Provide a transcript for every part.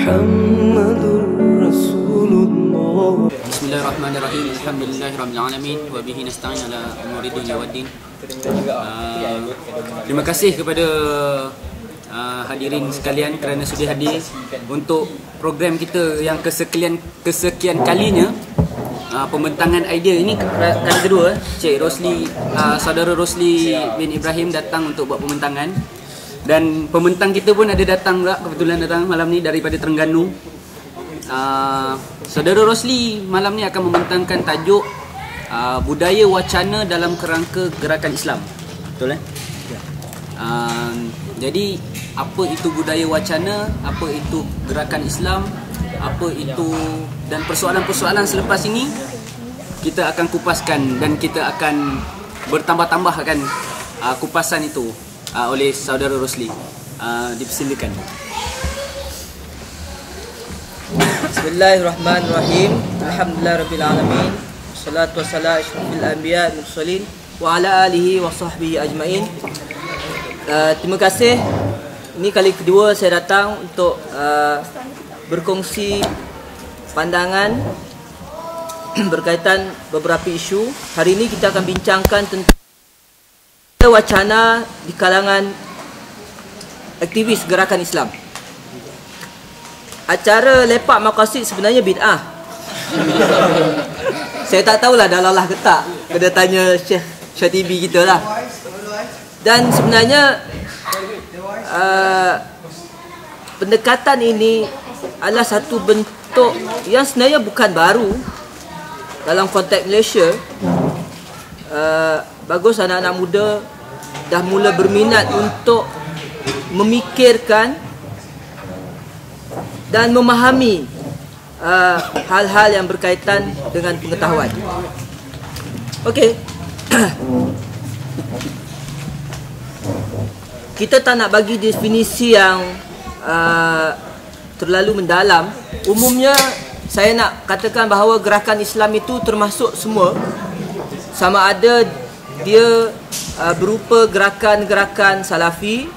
Muhammadur Rasulullah. Bismillahirrahmanirrahim. Alhamdulillahirabbil alamin wa bihi nasta'in ala umuri dunya waddin. Terima kasih kepada hadirin sekalian kerana sudi hadir untuk program kita yang kesekian kalinya. Pembentangan idea ini kali kedua. Cik Rosli, saudara Rosli bin Ibrahim datang untuk buat pembentangan. Dan pembentang kita pun ada datang pula, kebetulan datang malam ni daripada Terengganu. Saudara Rosli malam ni akan membentangkan tajuk budaya wacana dalam kerangka gerakan Islam. Betul jadi apa itu budaya wacana, apa itu gerakan Islam, apa itu, dan persoalan-persoalan selepas ini kita akan kupaskan dan kita akan bertambah-tambahkan kupasan itu oleh saudara Rosli. Dipersilakan. Bismillahirrahmanirrahim. Alhamdulillahirabbil alamin. Wassalatu wassalamu asyrafil anbiya wal mursalin wa ala alihi wa sahbihi ajmain. Terima kasih. Ini kali kedua saya datang untuk berkongsi pandangan berkaitan beberapa isu. Hari ini kita akan bincangkan tentang wacana di kalangan aktivis gerakan Islam. Acara lepak maqasid sebenarnya bid'ah. Saya tak tahulah dah lalah ke tak. Kena tanya Syekh Syatibi kita lah. Dan sebenarnya pendekatan ini adalah satu bentuk yang sebenarnya bukan baru dalam konteks Malaysia. Bagus anak-anak muda dah mula berminat untuk memikirkan dan memahami hal-hal yang berkaitan dengan pengetahuan. Okey. Kita tak nak bagi definisi yang terlalu mendalam. Umumnya saya nak katakan bahawa gerakan Islam itu termasuk semua, sama ada dia berupa gerakan-gerakan Salafi,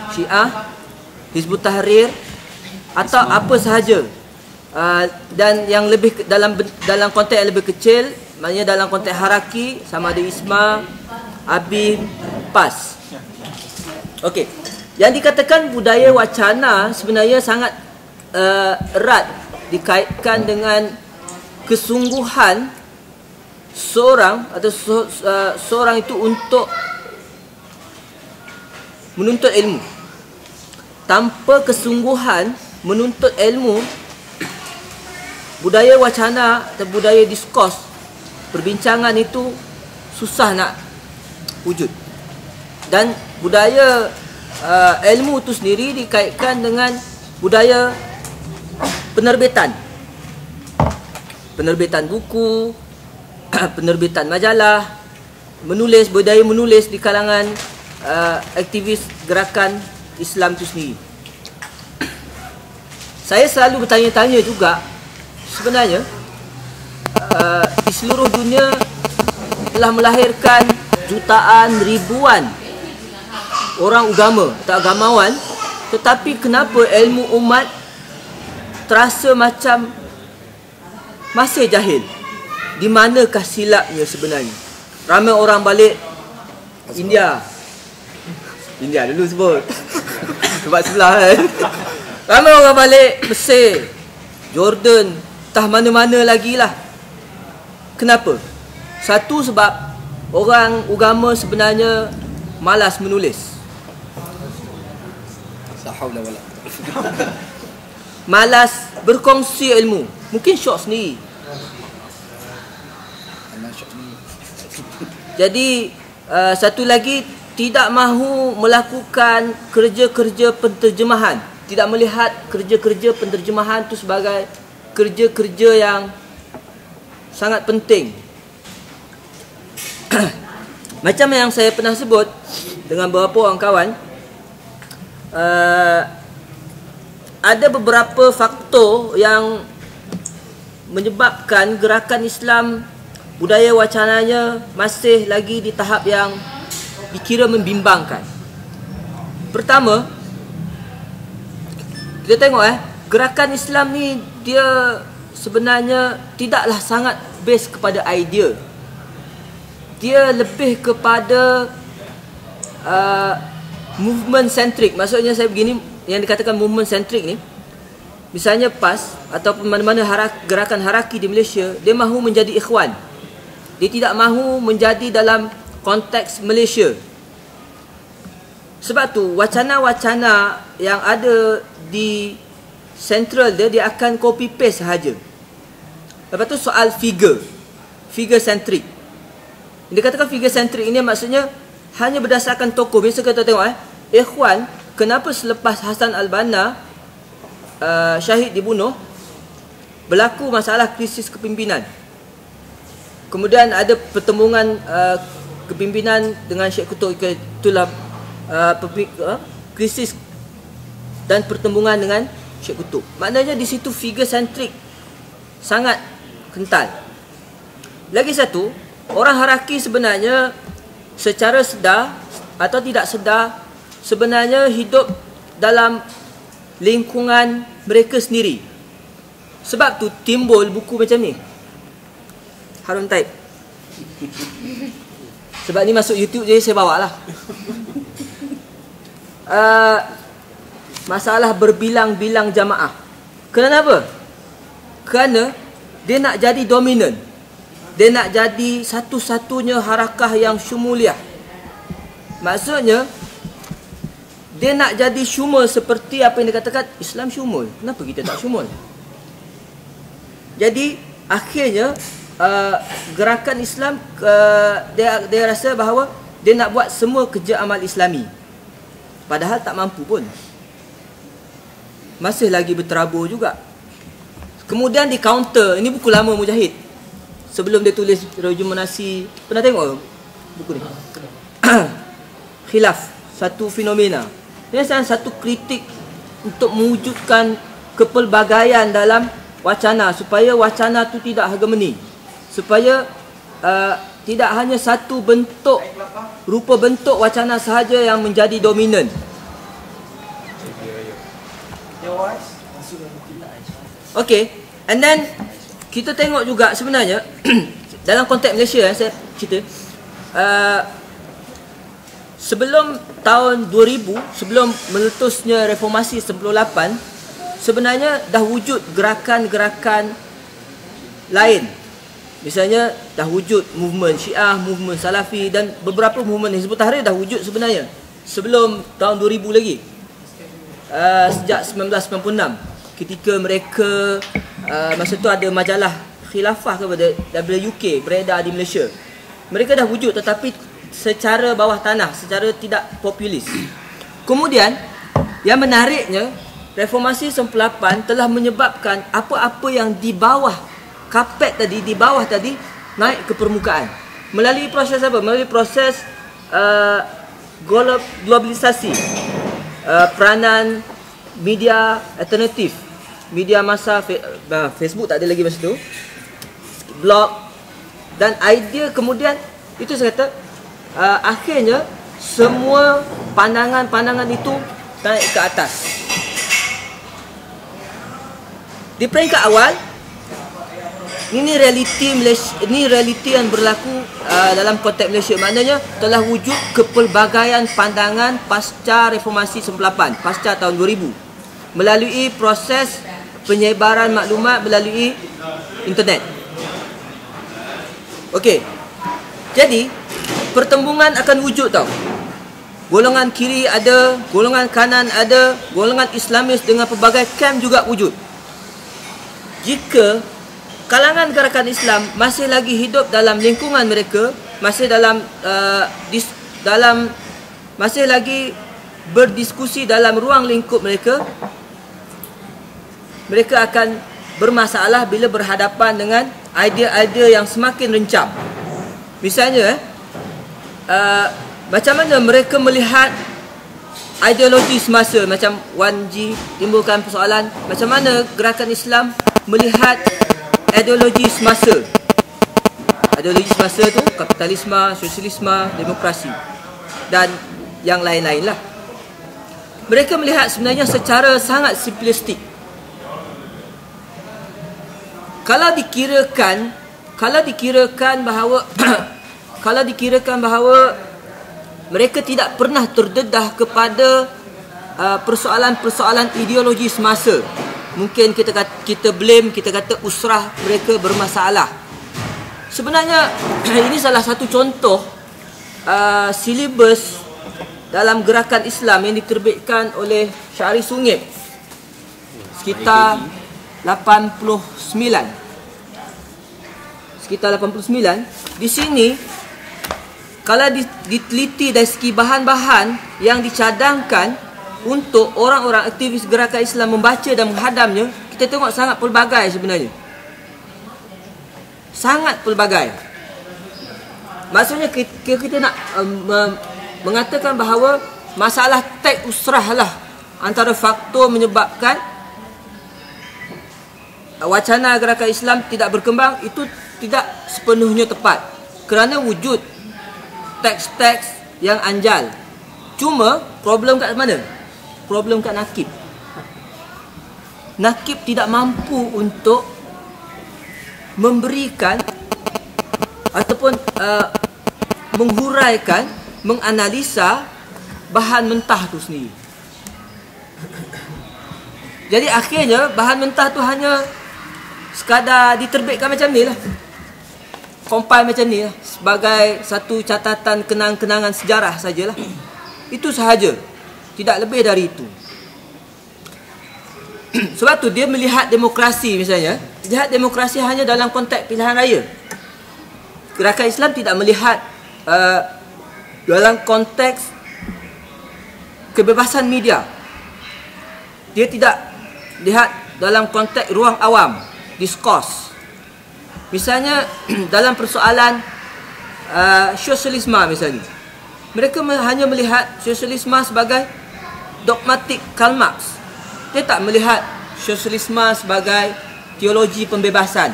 Syiah, Hizbut Tahrir atau apa sahaja. Dan yang lebih dalam konteks yang lebih kecil, maknanya dalam konteks haraki, sama ada Isma, Abim, PAS. Okey. Yang dikatakan budaya wacana sebenarnya sangat erat dikaitkan dengan kesungguhan seorang atau seorang itu untuk menuntut ilmu. Tanpa kesungguhan menuntut ilmu, budaya wacana atau budaya diskurs, perbincangan itu susah nak wujud. Dan budaya ilmu itu sendiri dikaitkan dengan budaya penerbitan buku, penerbitan majalah, budaya menulis di kalangan aktivis gerakan Islam itu sendiri. Saya selalu bertanya-tanya juga, sebenarnya di seluruh dunia telah melahirkan jutaan, ribuan orang agama atau agamawan, tetapi kenapa ilmu umat terasa macam masih jahil? Di manakah silapnya sebenarnya? Ramai orang balik India dulu sebut sebab sebelah kan. Ramai orang balik Mesir, Jordan, entah mana-mana lagi lah. Kenapa? Satu, sebab orang agama sebenarnya malas menulis. Malas berkongsi ilmu. Mungkin syok sendiri. Jadi satu lagi, tidak mahu melakukan kerja-kerja penterjemahan. Tidak melihat kerja-kerja penterjemahan itu sebagai kerja-kerja yang sangat penting. Macam yang saya pernah sebut dengan beberapa orang kawan, ada beberapa faktor yang menyebabkan gerakan Islam, budaya wacananya masih lagi di tahap yang dikira membimbangkan. Pertama, kita tengok gerakan Islam ni dia sebenarnya tidaklah sangat base kepada idea. Dia lebih kepada movement centric. Maksudnya saya begini, yang dikatakan movement centric ni, misalnya PAS ataupun mana-mana gerakan haraki di Malaysia, dia mahu menjadi ikhwan. Dia tidak mahu menjadi dalam konteks Malaysia. Sebab tu wacana-wacana yang ada di central dia akan copy paste sahaja. Lepas tu soal figure centric. Dia katakan figure centric ini maksudnya hanya berdasarkan tokoh. Biasa kita tengok Ikhwan, kenapa selepas Hassan Al-Banna syahid dibunuh, berlaku masalah krisis kepimpinan. Kemudian ada pertembungan kepimpinan dengan Syekh Qutb. Itulah krisis dan pertembungan dengan Syekh Qutb. Maknanya di situ figure centric sangat kental. Lagi satu, orang haraki sebenarnya secara sedar atau tidak sedar sebenarnya hidup dalam lingkungan mereka sendiri. Sebab tu timbul buku macam ni, Harun Taib. Sebab ni masuk YouTube jadi saya bawa lah. Masalah berbilang-bilang jamaah. Kenapa? Kerana dia nak jadi dominan. Dia nak jadi satu-satunya harakah yang syumuliah. Maksudnya dia nak jadi syumul seperti apa yang dikatakan Islam syumul. Kenapa kita tak syumul? Jadi akhirnya gerakan Islam dia rasa bahawa dia nak buat semua kerja amal Islami, padahal tak mampu pun, masih lagi berterabur juga. Kemudian di counter, ini buku lama Mujahid, sebelum dia tulis Rejumanasi. Pernah tengok buku ni? Khilaf, satu fenomena. Ini satu kritik untuk mewujudkan kepelbagaian dalam wacana, supaya wacana tu tidak hegemoni, supaya tidak hanya satu bentuk, rupa bentuk wacana sahaja yang menjadi dominan. Okay, and then kita tengok juga sebenarnya dalam konteks Malaysia, saya cerita sebelum tahun 2000, sebelum meletusnya reformasi 98, sebenarnya dah wujud gerakan-gerakan lain. Misalnya dah wujud movement Syiah, movement Salafi dan beberapa movement Hizbut Tahrir dah wujud sebenarnya sebelum tahun 2000 lagi. Sejak 1996 ketika mereka masa tu ada majalah khilafah kepada WUK beredar di Malaysia. Mereka dah wujud tetapi secara bawah tanah, secara tidak populis. Kemudian yang menariknya, reformasi 98 telah menyebabkan apa-apa yang di bawah kapet tadi, di bawah tadi, naik ke permukaan. Melalui proses apa? Melalui proses globalisasi, peranan media alternatif, media massa, Facebook tak ada lagi masa tu, blog, dan idea. Kemudian itu saya kata akhirnya semua pandangan-pandangan itu naik ke atas. Di peringkat awal, ini realiti Malaysia, ini realiti yang berlaku dalam konteks Malaysia. Maknanya telah wujud kepelbagaian pandangan pasca reformasi 98, pasca tahun 2000, melalui proses penyebaran maklumat melalui internet. Okey. Jadi pertembungan akan wujud tau. Golongan kiri ada, golongan kanan ada, golongan Islamis dengan pelbagai kamp juga wujud. Jika kalangan gerakan Islam masih lagi hidup dalam lingkungan mereka, masih masih lagi berdiskusi dalam ruang lingkup mereka, mereka akan bermasalah bila berhadapan dengan idea-idea yang semakin rencam. Misalnya macam mana mereka melihat ideologi semasa. Macam Wan Ji timbulkan persoalan, macam mana gerakan Islam melihat ideologi semasa. Ideologi semasa tu kapitalisme, sosialisme, demokrasi dan yang lain-lain lah. Mereka melihat sebenarnya secara sangat simplistik. kalau dikirakan bahawa kalau dikirakan bahawa mereka tidak pernah terdedah kepada persoalan-persoalan ideologi semasa, mungkin kita blame, kita kata usrah mereka bermasalah. Sebenarnya ini salah satu contoh silibus dalam gerakan Islam yang diterbitkan oleh Syahri Sungib sekitar 89. Di sini kalau diteliti dari segi bahan-bahan yang dicadangkan untuk orang-orang aktivis gerakan Islam membaca dan menghadamnya, kita tengok sangat pelbagai sebenarnya. Sangat pelbagai. Maksudnya kita nak mengatakan bahawa masalah teks usrah lah antara faktor menyebabkan wacana gerakan Islam tidak berkembang, itu tidak sepenuhnya tepat. Kerana wujud teks-teks yang anjal. Cuma problem kat mana? Problem kat Nakib. Nakib tidak mampu untuk memberikan ataupun menghuraikan, menganalisa bahan mentah tu sendiri. Jadi akhirnya bahan mentah tu hanya sekadar diterbitkan macam ni lah, compile macam ni lah, sebagai satu catatan kenang-kenangan sejarah sajalah. Itu sahaja, tidak lebih dari itu. Sebab tu dia melihat demokrasi misalnya, melihat demokrasi hanya dalam konteks pilihan raya. Gerakan Islam tidak melihat dalam konteks kebebasan media. Dia tidak lihat dalam konteks ruang awam, diskurs. Misalnya dalam persoalan sosialisme misalnya, mereka hanya melihat sosialisme sebagai dogmatik Karl Marx. Dia tak melihat sosialisme sebagai teologi pembebasan.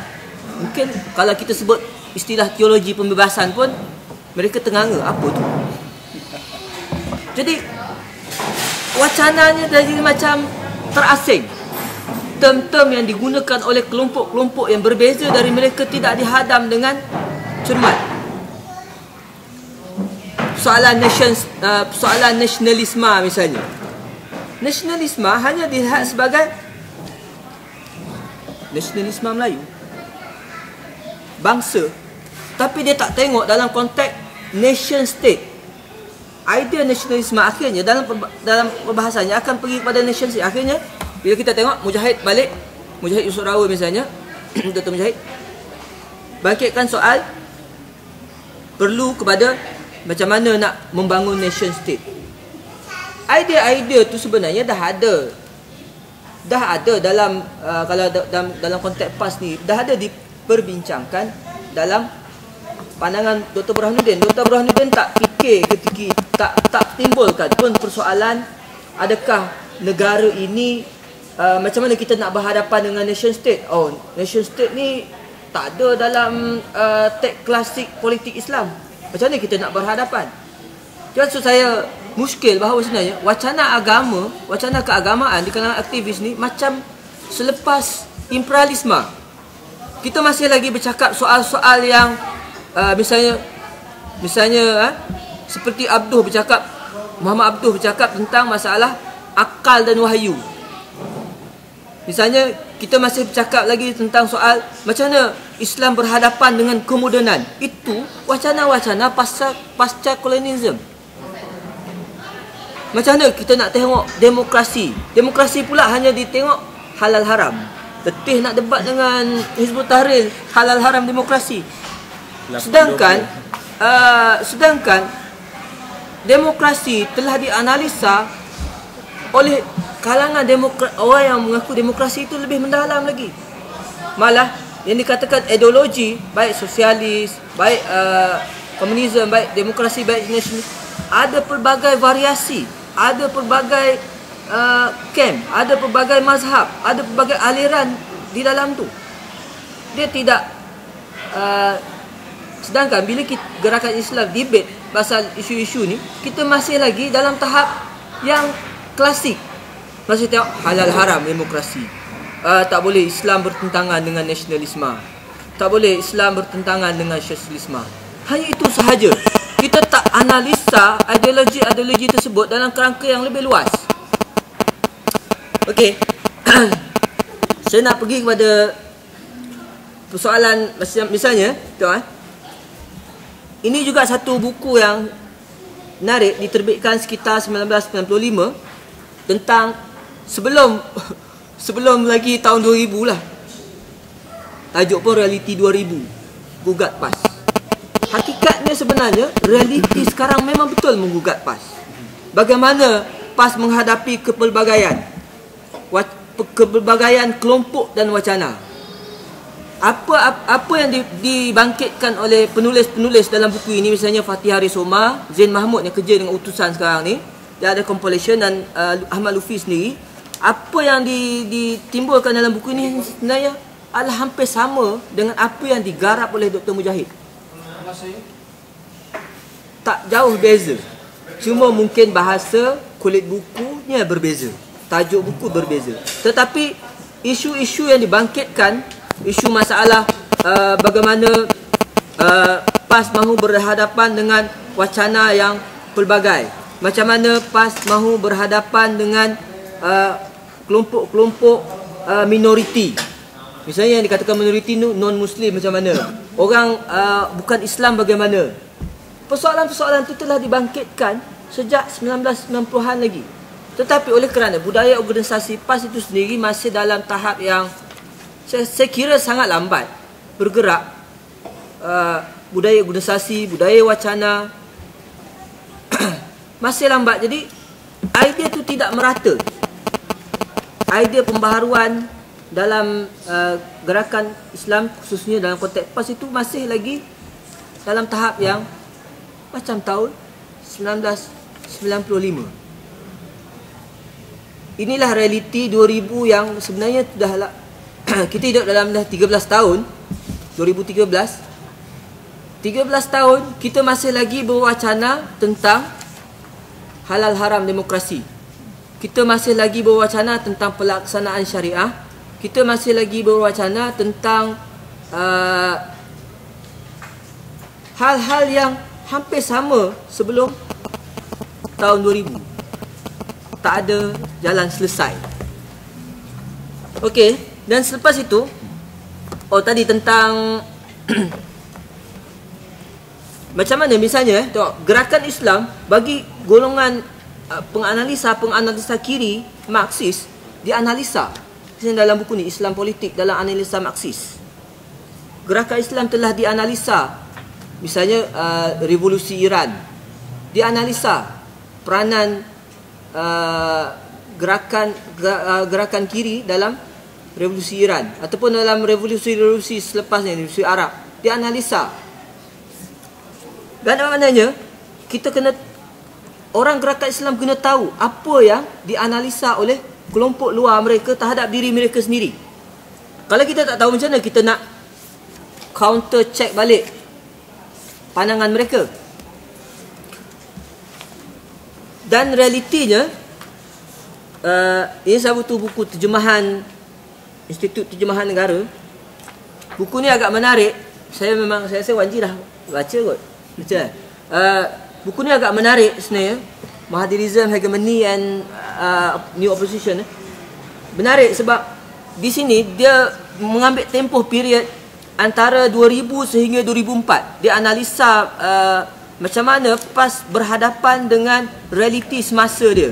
Mungkin kalau kita sebut istilah teologi pembebasan pun mereka tenganga, apa tu? Jadi wacananya jadi macam terasing. Term-term yang digunakan oleh kelompok-kelompok yang berbeza dari mereka tidak dihadam dengan cermat. Soalan nasionalisme misalnya. Nasionalisme hanya dilihat sebagai nasionalisme Melayu, bangsa, tapi dia tak tengok dalam konteks nation state. Idea nasionalisme akhirnya dalam perbahasannya akan pergi kepada nation state. Akhirnya bila kita tengok Mujahid balik, Mujahid Yusof Rawa misalnya, Dr. Mujahid bangkitkan soal perlu kepada macam mana nak membangun nation state. Idea-idea tu sebenarnya dah ada dalam kalau dalam konteks PAS ni dah ada diperbincangkan dalam pandangan Dr. Burhanuddin. Dr. Burhanuddin tak fikir ketika tak timbulkan pun persoalan adakah negara ini macam mana kita nak berhadapan dengan nation state. Oh, nation state ni tak ada dalam teks klasik politik Islam. Macam mana kita nak berhadapan? Jadi saya muskil bahawa sebenarnya wacana agama, wacana keagamaan di kalangan aktivis ni macam selepas imperialisme. Kita masih lagi bercakap soal-soal yang misalnya seperti Muhammad Abduh bercakap tentang masalah akal dan wahyu. Misalnya kita masih bercakap lagi tentang soal macam mana Islam berhadapan dengan kemodenan. Itu wacana-wacana pasca kolonialisme. Macam mana kita nak tengok demokrasi? Demokrasi pula hanya ditengok halal haram. Letih nak debat dengan Hizbut Tahrir halal haram demokrasi. Sedangkan demokrasi telah dianalisa oleh kalangan orang yang mengaku demokrasi itu lebih mendalam lagi. Malah yang dikatakan ideologi, baik sosialis, baik komunisme, baik demokrasi, baik nasionalis, ada pelbagai variasi, ada pelbagai camp, ada pelbagai mazhab, ada pelbagai aliran di dalam tu. Dia tidak sedangkan bila gerakan Islam debate pasal isu-isu ni, kita masih lagi dalam tahap yang klasik. Masih tengok halal haram demokrasi. tak boleh Islam bertentangan dengan nasionalisme. Tak boleh Islam bertentangan dengan sosialisme. Hanya itu sahaja. Kita tak analisa ideologi tersebut dalam kerangka yang lebih luas. Okey. Saya nak pergi kepada persoalan misalnya, tengok ini juga satu buku yang menarik, diterbitkan sekitar 1995 tentang sebelum lagi tahun 2000 lah. Tajuk pun Realiti 2000, Gugat PAS. Hakikatnya sebenarnya realiti sekarang memang betul menggugat PAS. Bagaimana PAS menghadapi kepelbagaian kelompok dan wacana. Apa yang dibangkitkan oleh penulis-penulis dalam buku ini, misalnya Fatih Haris Omar, Zain Mahmud yang kerja dengan utusan sekarang ni, dia ada compilation, dan Ahmad Lufi sendiri. Apa yang ditimbulkan dalam buku ini sebenarnya adalah hampir sama dengan apa yang digarap oleh Dr. Mujahid. Tak jauh beza. Cuma mungkin bahasa kulit bukunya berbeza, tajuk buku berbeza. Tetapi isu-isu yang dibangkitkan, isu masalah bagaimana PAS mahu berhadapan dengan wacana yang pelbagai, macam mana PAS mahu berhadapan dengan kelompok-kelompok minoriti. Misalnya yang dikatakan minoriti non-Muslim macam mana, orang bukan Islam bagaimana. Persoalan-persoalan itu telah dibangkitkan sejak 1990-an lagi. Tetapi oleh kerana budaya organisasi PAS itu sendiri masih dalam tahap yang saya kira sangat lambat bergerak, budaya organisasi, budaya wacana masih lambat. Jadi idea itu tidak merata. Idea pembaharuan dalam gerakan Islam, khususnya dalam konteks PAS, itu masih lagi dalam tahap yang macam tahun 1995. Inilah realiti 2000 yang sebenarnya dah kita hidup dalam dah 13 tahun. 2013 tahun kita masih lagi berwacana tentang halal haram demokrasi. Kita masih lagi berwacana tentang pelaksanaan syariah. Kita masih lagi berwacana tentang hal-hal yang hampir sama sebelum tahun 2000. Tak ada jalan selesai. Okey, dan selepas itu, tadi tentang macam mana misalnya tengok, gerakan Islam bagi golongan penganalisa kiri Marxis, dianalisa dalam buku ni, Islam Politik dalam Analisa Marxis. Gerakan Islam telah dianalisa. Misalnya revolusi Iran, dianalisa peranan gerakan kiri dalam revolusi Iran ataupun dalam revolusi selepasnya, revolusi Arab, dianalisa. Dan maknanya orang gerakan Islam kena tahu apa yang dianalisa oleh kelompok luar mereka terhadap diri mereka sendiri. Kalau kita tak tahu, macam mana kita nak counter check balik pandangan mereka? Dan realitinya, ini satu buku terjemahan Institut Terjemahan Negara. Buku ni agak menarik. Saya rasa Wan Ji dah baca kot. Buku ni agak menarik sebenarnya. Mahathiriism, Hegemony and New Opposition. Menarik sebab di sini dia mengambil tempoh period antara 2000 sehingga 2004. Dia analisa macam mana PAS berhadapan dengan realiti semasa dia.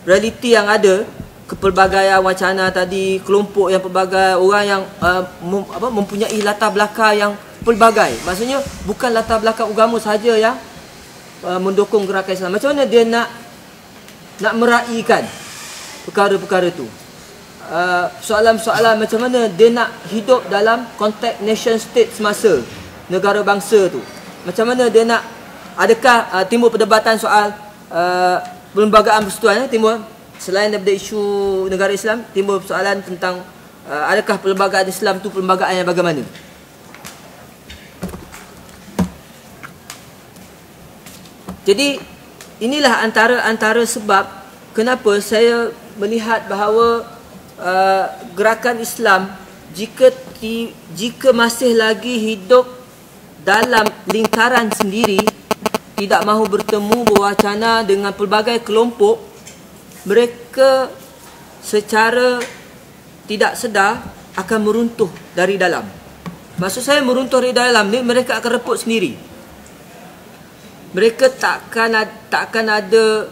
Realiti yang ada, kepelbagaian wacana tadi, kelompok yang pelbagai, orang yang mempunyai latar belakang yang pelbagai. Maksudnya bukan latar belakang agama sahaja yang mendukung gerakan Islam. Macam mana dia nak meraihkan perkara-perkara tu. Soalan-soalan macam mana dia nak hidup dalam konteks nation state semasa, negara bangsa tu. Macam mana dia nak, adakah timbul perdebatan soal perlembagaan persekutuan, timbul selain daripada isu negara Islam, timbul soalan tentang adakah perlembagaan Islam tu perlembagaan yang bagaimana. Jadi inilah antara sebab kenapa saya melihat bahawa gerakan Islam jika masih lagi hidup dalam lingkaran sendiri, tidak mahu bertemu berwacana dengan pelbagai kelompok, mereka secara tidak sedar akan meruntuh dari dalam. Maksud saya meruntuh dari dalam ni, mereka akan reput sendiri. Mereka takkan ada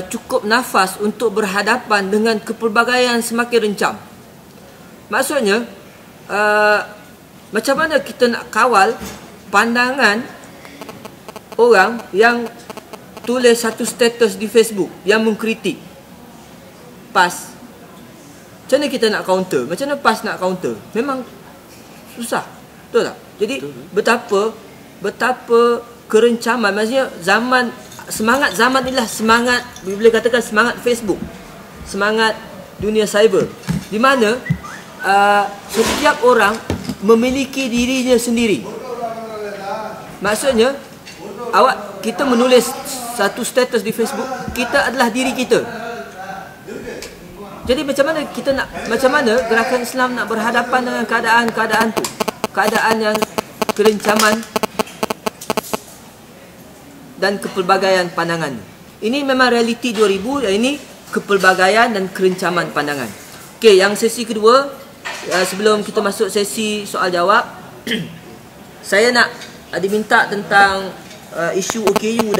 cukup nafas untuk berhadapan dengan kepelbagaian semakin rencam. Maksudnya, macam mana kita nak kawal pandangan orang yang tulis satu status di Facebook yang mengkritik PAS? Macam mana kita nak counter? Macam mana PAS nak counter? Memang susah. Betul tak? Jadi betapa kerencaman, maksudnya semangat zaman inilah semangat, boleh katakan semangat Facebook, semangat dunia cyber, di mana setiap orang memiliki dirinya sendiri. Maksudnya kita menulis satu status di Facebook, kita adalah diri kita. Jadi macam mana gerakan Islam nak berhadapan dengan keadaan tu, keadaan yang kerencaman dan kepelbagaian pandangan. Ini memang realiti 2000, ini kepelbagaian dan kerencaman pandangan. Okey, yang sesi kedua, sebelum kita masuk sesi soal jawab, saya nak diminta tentang isu OKU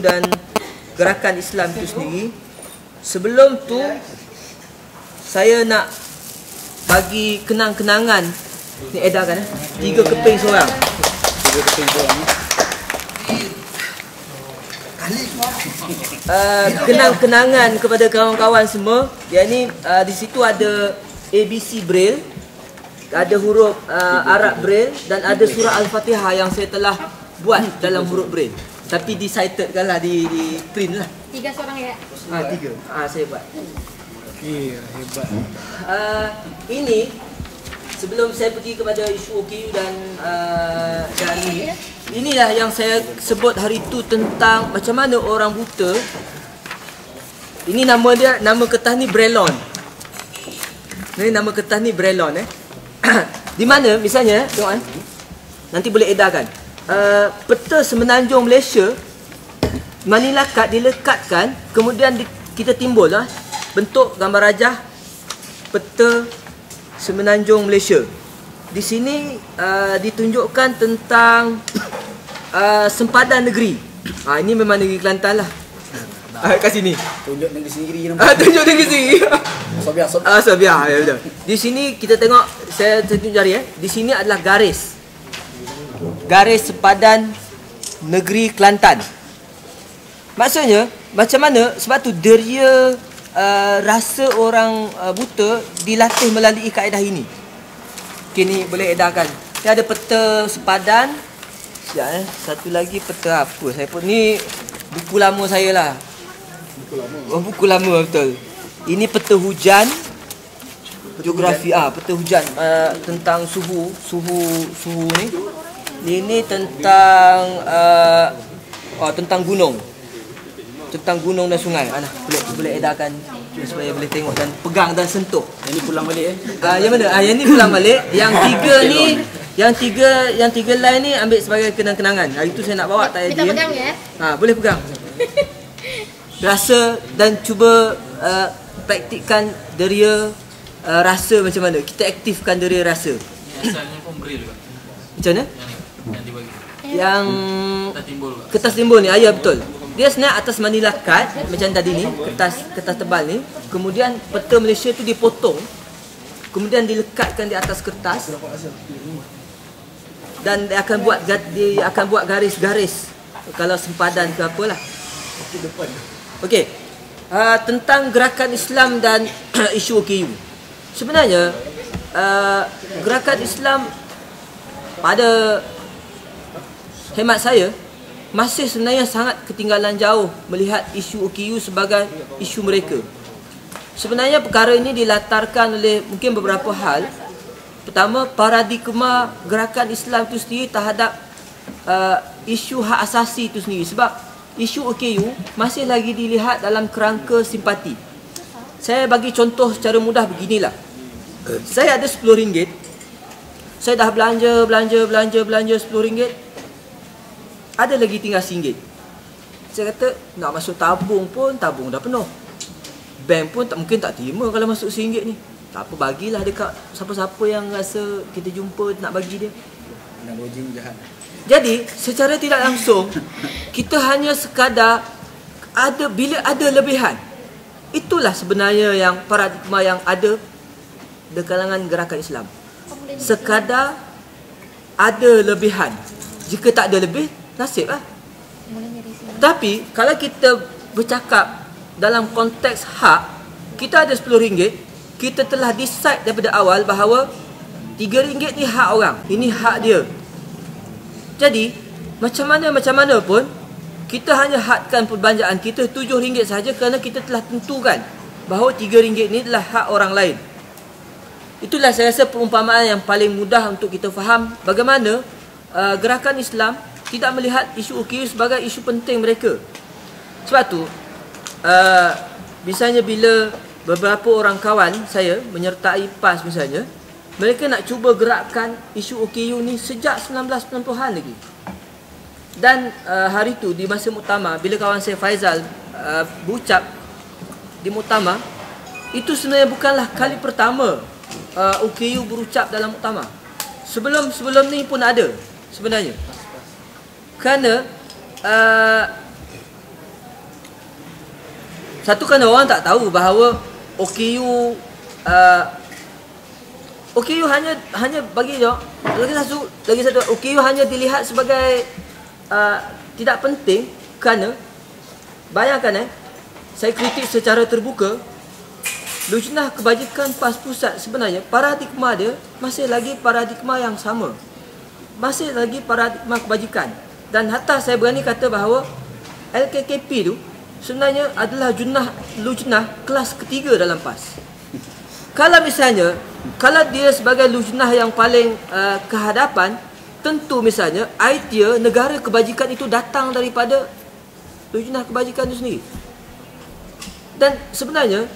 dan gerakan Islam itu sendiri. Sebelum tu saya nak bagi kenang-kenangan ni, edarkan 3 keping seorang. 3 keping seorang. Kenang-kenangan kepada kawan-kawan semua. Yang ni di situ ada ABC Braille, ada huruf Arab Braille dan ada surah Al-Fatihah yang saya telah buat dalam huruf Braille. Tapi di-citedkan lah, di print lah. 3 seorang ya? 3. Saya buat. Iya, hebat. Ini sebelum saya pergi kepada isu OKU dan inilah yang saya sebut hari itu tentang macam mana orang buta. Ini nama kertas ni Braillon. Ini nama kertas ni Braillon Di mana misalnya tengok nanti boleh edarkan. Peta semenanjung Malaysia, Manila Card dilekatkan, kemudian kita timbul bentuk gambar rajah peta semenanjung Malaysia. Di sini ditunjukkan tentang sempadan negeri. Ini memang negeri Kelantan lah. Kat sini. Tunjuk negeri sendiri. Tunjuk negeri sendiri. Sobiah. Sobiah, ya betul. Di sini kita tengok, saya tunjuk jari Di sini adalah garis sempadan negeri Kelantan. Maksudnya macam mana? Sebab tu deria rasa orang buta dilatih melalui kaedah ini. Okay, ni boleh edarkan. Ni ada peta sempadan. Satu lagi peta apa? Saya pun ni buku lama saya lah. Buku lama betul. Ini peta hujan. Geografi peta hujan tentang suhu ni. Ini tentang tentang gunung. Tentang gunung dan sungai. Boleh edarkan supaya boleh tengok dan pegang dan sentuh. Yang ni pulang balik Yang mana? Yang ni pulang balik. Yang tiga ni, yang tiga line ni ambil sebagai kenang-kenangan. Hari tu saya nak bawa tak Kita pegang ya. Boleh pegang. Rasa dan cuba praktikkan deria rasa macam mana. Kita aktifkan deria rasa. Asalnya pun Braille kan. Macam mana? Yang dibagi. Yang timbul. kertas timbul ni, ya betul. Dia sebenarnya atas manila card macam tadi ni, kertas tebal ni. Kemudian peta Malaysia tu dipotong, kemudian dilekatkan di atas kertas dan dia akan buat garis-garis kalau sempadan ke apalah. Okey. Tentang gerakan Islam dan isu OKU. Sebenarnya gerakan Islam pada hemat saya masih sebenarnya sangat ketinggalan jauh melihat isu OKU sebagai isu mereka. Sebenarnya perkara ini dilatarkan oleh mungkin beberapa hal. Pertama, paradigma gerakan Islam itu sendiri terhadap isu hak asasi itu sendiri. Sebab isu OKU masih lagi dilihat dalam kerangka simpati. Saya bagi contoh secara mudah beginilah. Saya ada RM10. Saya dah belanja RM10. Ada lagi tinggal RM1. Saya kata nak masuk tabung pun tabung dah penuh. Bank pun mungkin tak terima kalau masuk RM1 ni. Tak apa, bagilah dekat siapa-siapa yang rasa kita jumpa nak bagi dia. Nak bojing jahat. Jadi secara tidak langsung kita hanya sekadar bila ada lebihan. Itulah sebenarnya yang paradigma yang ada di kalangan gerakan Islam. Sekadar ada lebihan. Jika tak ada lebih, nasib lah. Tapi kalau kita bercakap dalam konteks hak, kita ada RM10, kita telah decide daripada awal bahawa RM3 ni hak orang, ini hak dia. Jadi macam mana pun kita hanya hadkan perbelanjaan kita RM7 sahaja kerana kita telah tentukan bahawa RM3 ni adalah hak orang lain. Itulah saya rasa perumpamaan yang paling mudah untuk kita faham bagaimana gerakan Islam tidak melihat isu OKU sebagai isu penting mereka. Sebab tu misalnya bila beberapa orang kawan saya menyertai PAS misalnya, mereka nak cuba gerakkan isu OKU ni sejak 1990-an lagi. Dan hari tu di masa muktamar, bila kawan saya Faizal berucap di muktamar, itu sebenarnya bukanlah kali pertama OKU berucap dalam muktamar. Sebelum ni pun ada sebenarnya. Kerana satu, kerana orang tak tahu bahawa OKU hanya bagi je. Lagi satu OKU hanya dilihat sebagai tidak penting kerana bayangkan saya kritik secara terbuka Lujnah Kebajikan PAS Pusat, sebenarnya paradigma dia masih lagi paradigma yang sama. Masih lagi paradigma kebajikan. Dan hatta saya berani kata bahawa LKKP tu sebenarnya adalah lujnah kelas ketiga dalam PAS. Kalau misalnya, kalau dia sebagai lujnah yang paling kehadapan, tentu misalnya idea negara kebajikan itu datang daripada lujnah kebajikan itu sendiri. Dan sebenarnya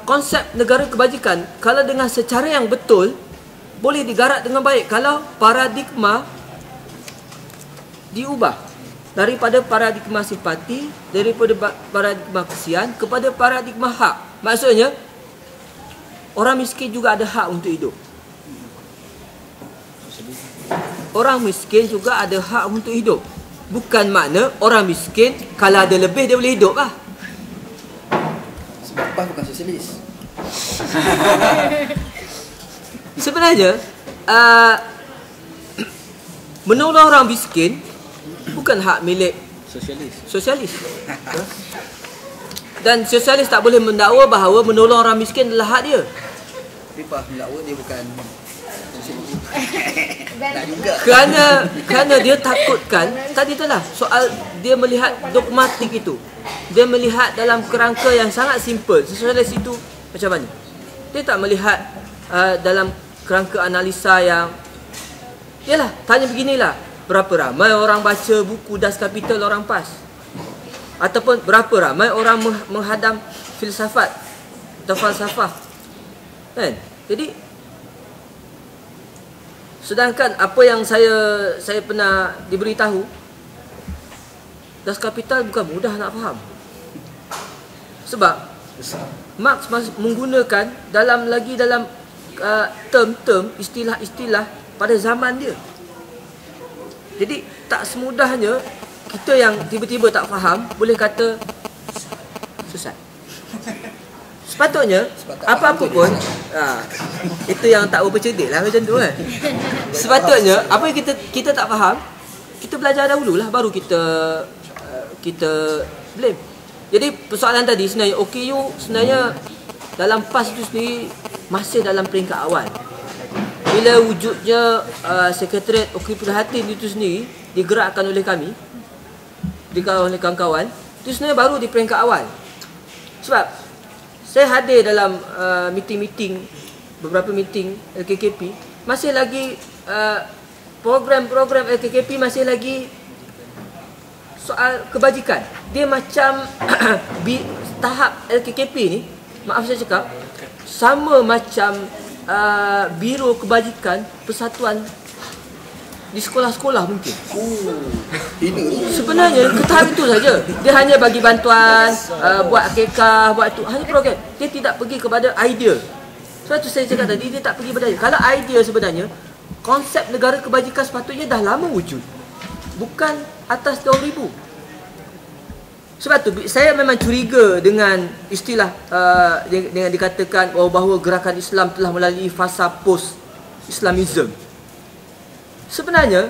konsep negara kebajikan kalau dengan secara yang betul boleh digarap dengan baik kalau paradigma diubah daripada paradigma simpati, daripada paradigma kesian kepada paradigma hak. Maksudnya orang miskin juga ada hak untuk hidup. Orang miskin juga ada hak untuk hidup. Bukan makna orang miskin kalau ada lebih dia boleh hidup lah. Sebab PAS bukan sosialis. Sebenarnya menolong orang miskin bukan hak milik sosialis. Dan sosialis tak boleh mendakwa bahawa menolong orang miskin adalah hak dia. Tapi PAS mendakwa dia bukan sosialis. Tak juga. Kerana dia takutkan tadi itulah soal dia melihat dogmatik itu. Dia melihat dalam kerangka yang sangat simple. Sosialis itu macam mana? Dia tak melihat dalam kerangka analisa yang yalah, tanya beginilah, berapa ramai orang baca buku Das Kapital orang PAS? Ataupun berapa ramai orang menghadam filsafat atau falsafah? Kan? Jadi sedangkan apa yang saya pernah diberitahu, Das Kapital bukan mudah nak faham. Sebab Marx menggunakan dalam term-term, istilah-istilah pada zaman dia. Jadi tak semudahnya kita yang tiba-tiba tak faham boleh kata sesat. Sepatutnya apa-apa pun itu yang tak berapa cerdik lah macam tu kan. Sepatutnya apa yang kita tak faham, kita belajar dahululah baru kita blame. Jadi persoalan tadi sebenarnya OKU sebenarnya dalam PAS itu sendiri masih dalam peringkat awal. Bila wujudnya Sekretariat OKU Prihatin itu sendiri digerakkan oleh kami, oleh kawan-kawan, itu sebenarnya baru di peringkat awal. Sebab saya hadir dalam meeting-meeting, beberapa meeting LKKP, masih lagi program-program LKKP masih lagi soal kebajikan. Dia macam tahap LKKP ni maaf saya cakap, sama macam Biro Kebajikan Persatuan di sekolah-sekolah mungkin. Sebenarnya ke tahap itu saja. Dia hanya bagi bantuan, buat akikah, buat itu, hanya program. Dia tidak pergi kepada idea. Sebab tu saya cakap tadi, dia tak pergi kepada idea. Kalau idea sebenarnya, konsep negara kebajikan sepatutnya dah lama wujud. Bukan atas 2000. Sebab tu saya memang curiga dengan istilah dengan dikatakan bahawa gerakan Islam telah melalui fasa post-Islamism. Sebenarnya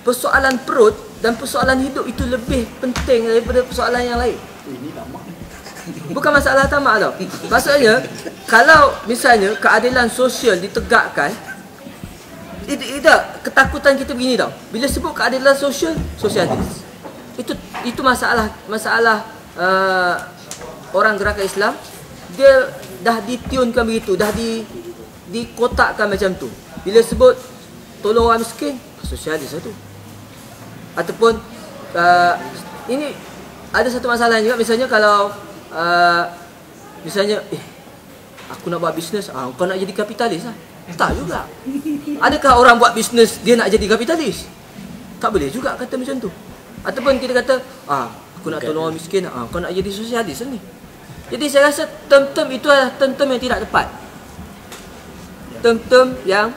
persoalan perut dan persoalan hidup itu lebih penting daripada persoalan yang lain. Bukan masalah tamak tau. Maksudnya kalau misalnya keadilan sosial ditegakkan, tidak, ketakutan kita begini tau. Bila sebut keadilan sosial, sosialis. Itu masalah orang gerakan Islam. Dia dah ditiunkan begitu, dah dikotakkan macam tu. Bila sebut tolong orang miskin, sosialis tu. Ataupun ini ada satu masalah juga. Misalnya kalau misalnya aku nak buat bisnes, kau nak jadi kapitalis lah. Tak juga. Adakah orang buat bisnes dia nak jadi kapitalis? Tak boleh juga kata macam tu. Ataupun kita kata aku nak tolong orang miskin, kau nak jadi sosialis ni. Jadi saya rasa term-term itu adalah term-term yang tidak tepat. Term-term yang